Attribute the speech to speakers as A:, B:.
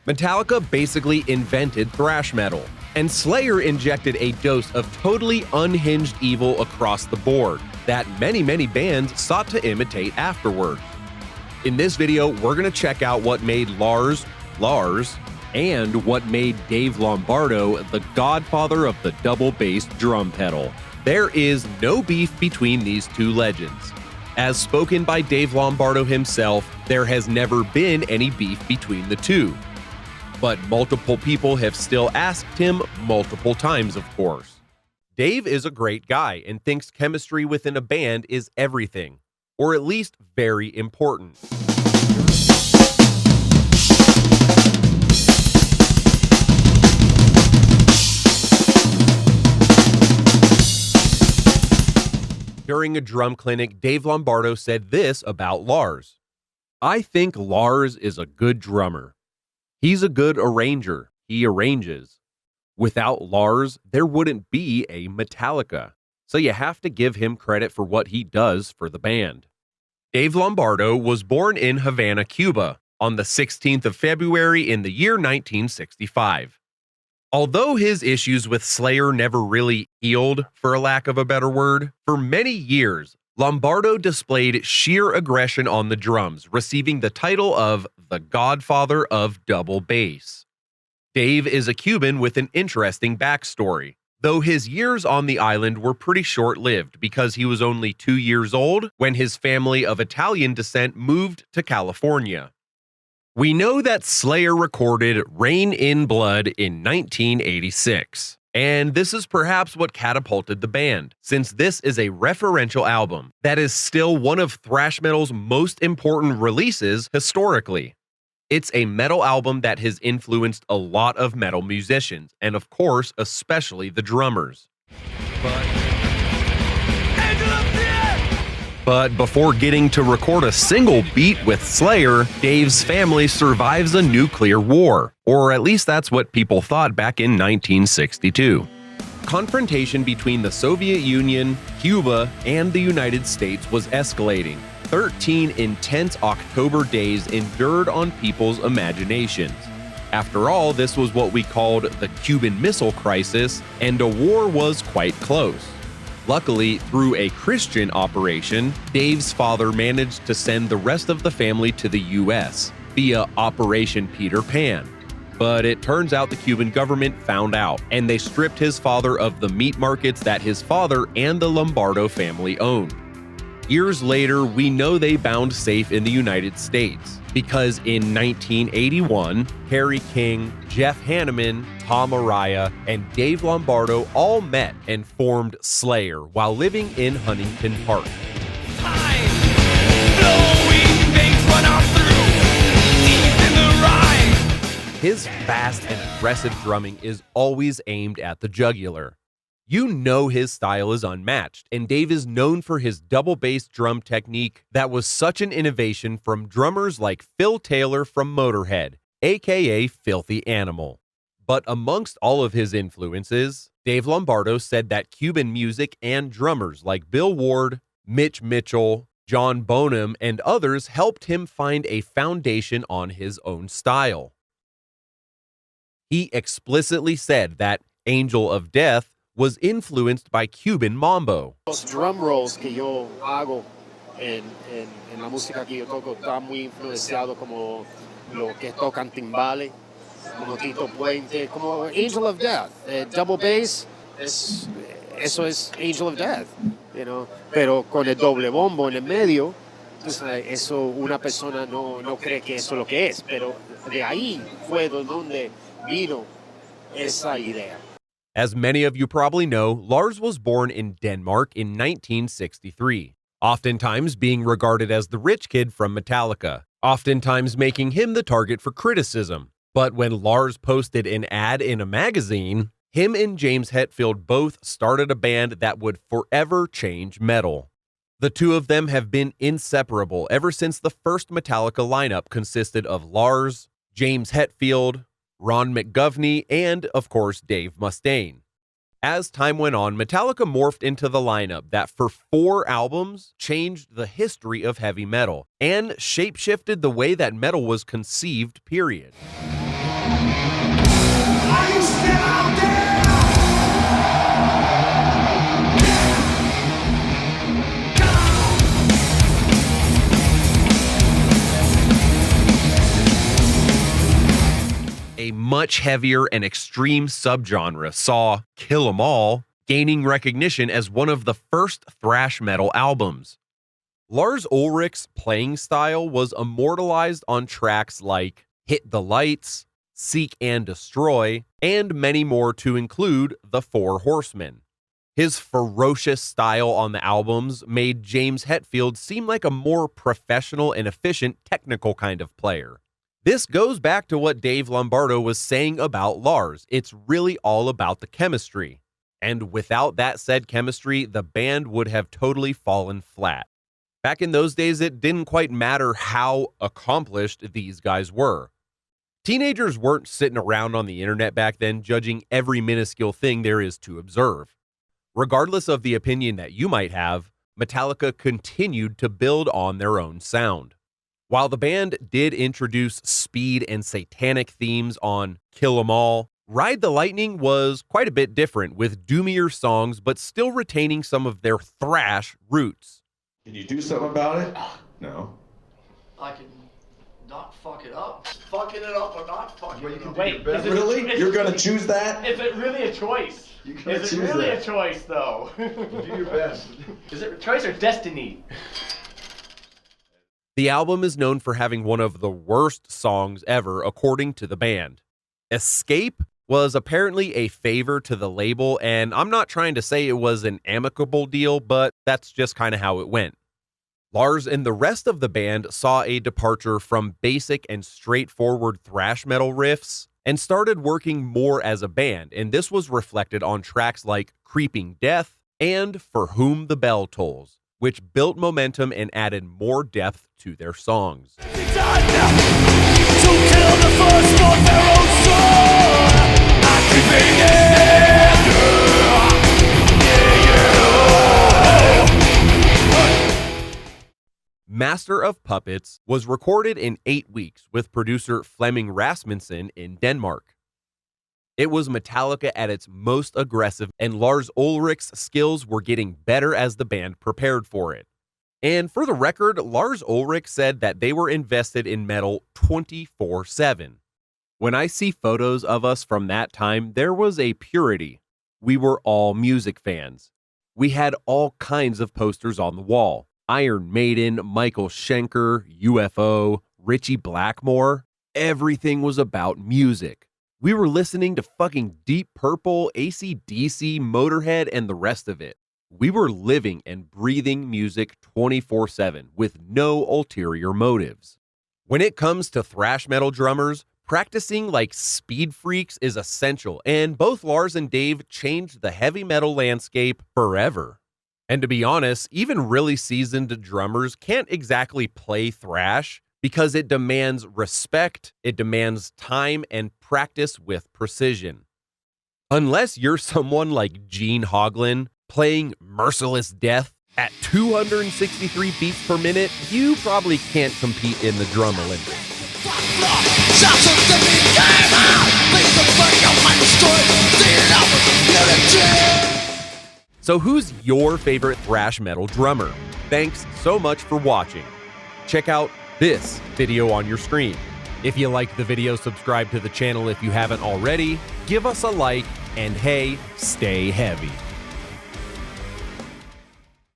A: Metallica basically invented thrash metal, and Slayer injected a dose of totally unhinged evil across the board that many bands sought to imitate afterward. In this video, we're going to check out what made Lars, and what made Dave Lombardo the godfather of the double bass drum pedal. There is no beef between these two legends. As spoken by Dave Lombardo himself, there has never been any beef between the two. But multiple people have still asked him multiple times, of course. Dave is a great guy and thinks chemistry within a band is everything, or at least very important. During a drum clinic, Dave Lombardo said this about Lars. "I think Lars is a good drummer. He's a good arranger. He arranges. Without Lars, there wouldn't be a Metallica. So you have to give him credit for what he does for the band." Dave Lombardo was born in Havana, Cuba, on the 16th of February in the year 1965. Although his issues with Slayer never really healed, for a lack of a better word, for many years, Lombardo displayed sheer aggression on the drums, receiving the title of the Godfather of Double Bass. Dave is a Cuban with an interesting backstory, though his years on the island were pretty short-lived because he was only 2 years old when his family of Italian descent moved to California. We know that Slayer recorded Rain in Blood in 1986, and this is perhaps what catapulted the band, since this is a referential album that is still one of thrash metal's most important releases historically. It's a metal album that has influenced a lot of metal musicians, and of course, especially the drummers. But before getting to record a single beat with Slayer, Dave's family survives a nuclear war, or at least that's what people thought back in 1962. Confrontation between the Soviet Union, Cuba, and the United States was escalating. 13 intense October days endured on people's imaginations. After all, this was what we called the Cuban Missile Crisis, and a war was quite close. Luckily, through a Christian operation, Dave's father managed to send the rest of the family to the U.S. via Operation Peter Pan. But it turns out the Cuban government found out, and they stripped his father of the meat markets that his father and the Lombardo family owned. Years later, we know they bound safe in the United States, because in 1981, Harry King, Jeff Hanneman, Tom Araya, and Dave Lombardo all met and formed Slayer while living in Huntington Park. His fast and aggressive drumming is always aimed at the jugular. You know his style is unmatched, and Dave is known for his double bass drum technique that was such an innovation from drummers like Phil Taylor from Motorhead, aka Filthy Animal. But amongst all of his influences, Dave Lombardo said that Cuban music and drummers like Bill Ward, Mitch Mitchell, John Bonham, and others helped him find a foundation on his own style. He explicitly said that Angel of Death was influenced by Cuban Mambo.
B: Los drum rolls que yo hago en la música que yo toco está muy influenciado como lo que tocan timbales, como Tito Puente, como Angel of Death. Double bass, eso es Angel of Death, you know? Pero con el doble bombo en el medio, eso una persona no cree que eso es lo que es, pero de ahí fue donde vino esa idea.
A: As many of you probably know, Lars was born in Denmark in 1963, oftentimes being regarded as the rich kid from Metallica, oftentimes making him the target for criticism. But when Lars posted an ad in a magazine, him and James Hetfield both started a band that would forever change metal. The two of them have been inseparable ever since the first Metallica lineup consisted of Lars, James Hetfield, Ron McGovney, and, of course, Dave Mustaine. As time went on, Metallica morphed into the lineup that for 4 albums changed the history of heavy metal and shape-shifted the way that metal was conceived, period.
C: Are you still out there?
A: A much heavier and extreme subgenre saw Kill 'Em All gaining recognition as one of the first thrash metal albums. Lars Ulrich's playing style was immortalized on tracks like Hit the Lights, Seek and Destroy, and many more, to include The Four Horsemen. His ferocious style on the albums made James Hetfield seem like a more professional and efficient technical kind of player. This goes back to what Dave Lombardo was saying about Lars. It's really all about the chemistry. And without that said chemistry, the band would have totally fallen flat. Back in those days, it didn't quite matter how accomplished these guys were. Teenagers weren't sitting around on the internet back then judging every minuscule thing there is to observe. Regardless of the opinion that you might have, Metallica continued to build on their own sound. While the band did introduce speed and satanic themes on Kill 'Em All, Ride the Lightning was quite a bit different, with doomier songs but still retaining some of their thrash roots.
D: Can you do something about it? No.
E: I can not fuck it up. Fucking it up or not fucking it up.
F: Wait,
D: Really? You're gonna choose that?
F: Is it really a choice? Is it really a choice, though?
D: Do your best.
F: Is it a choice or destiny?
A: The album is known for having one of the worst songs ever, according to the band. Escape was apparently a favor to the label, and I'm not trying to say it was an amicable deal, but that's just kind of how it went. Lars and the rest of the band saw a departure from basic and straightforward thrash metal riffs and started working more as a band, and this was reflected on tracks like Creeping Death and For Whom the Bell Tolls, which built momentum and added more depth to their songs. Master of Puppets was recorded in 8 weeks with producer Flemming Rasmussen in Denmark. It was Metallica at its most aggressive, and Lars Ulrich's skills were getting better as the band prepared for it. And for the record, Lars Ulrich said that they were invested in metal 24/7. When I see photos of us from that time, there was a purity. We were all music fans. We had all kinds of posters on the wall. Iron Maiden, Michael Schenker, UFO, Richie Blackmore. Everything was about music. We were listening to fucking Deep Purple, AC/DC, Motorhead, and the rest of it. We were living and breathing music 24/7 with no ulterior motives. When it comes to thrash metal drummers, practicing like speed freaks is essential, and both Lars and Dave changed the heavy metal landscape forever. And to be honest, even really seasoned drummers can't exactly play thrash because it demands respect, it demands time, and practice with precision. Unless you're someone like Gene Hoglan playing Merciless Death at 263 beats per minute, you probably can't compete in the Drum Olympics. So who's your favorite thrash metal drummer? Thanks so much for watching. Check out this video on your screen. If you like the video, subscribe to the channel if you haven't already, give us a like, and hey, stay heavy.